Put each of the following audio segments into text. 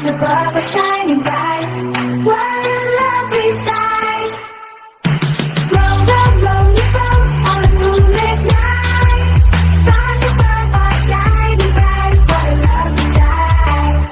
stars above are shining bright. What a lovely sight. Roll, roll, roll your boat on a moonlit night. Stars above are shining bright. What a lovely sight.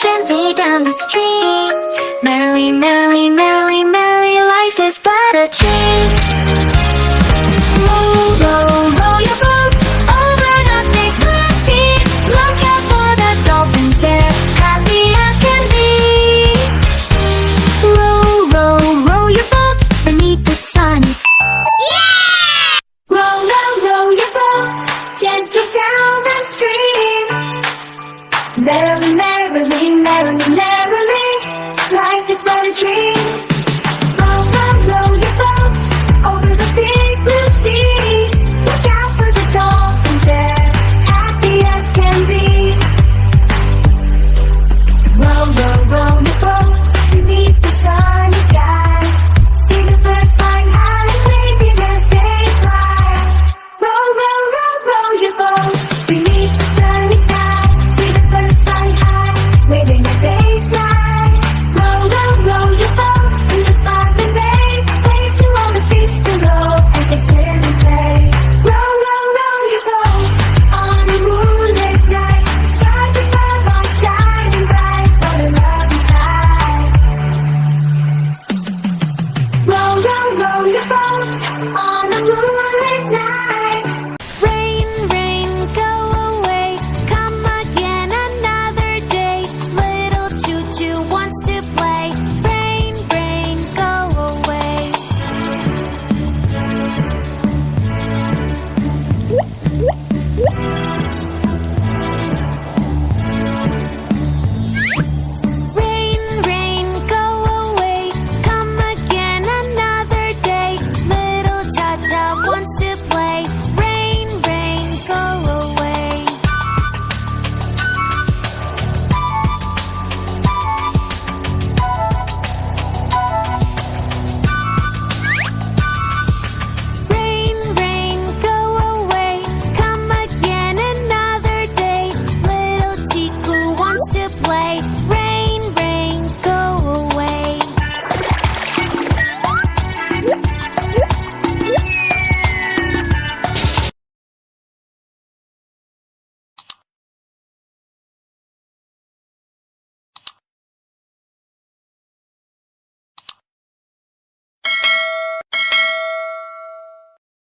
Gently down the stream. Merrily, merrily, merrily, merrily, life is but a dream. Roll, roll, roll your boat over the big blue sea. Look out for the dolphins, they're happy as can be. Roll, roll, roll your boat beneath the sun. Yeah! Roll, roll, roll your boat gently down the stream. Merrily, merrily, merrily, merrily, life is but a dream.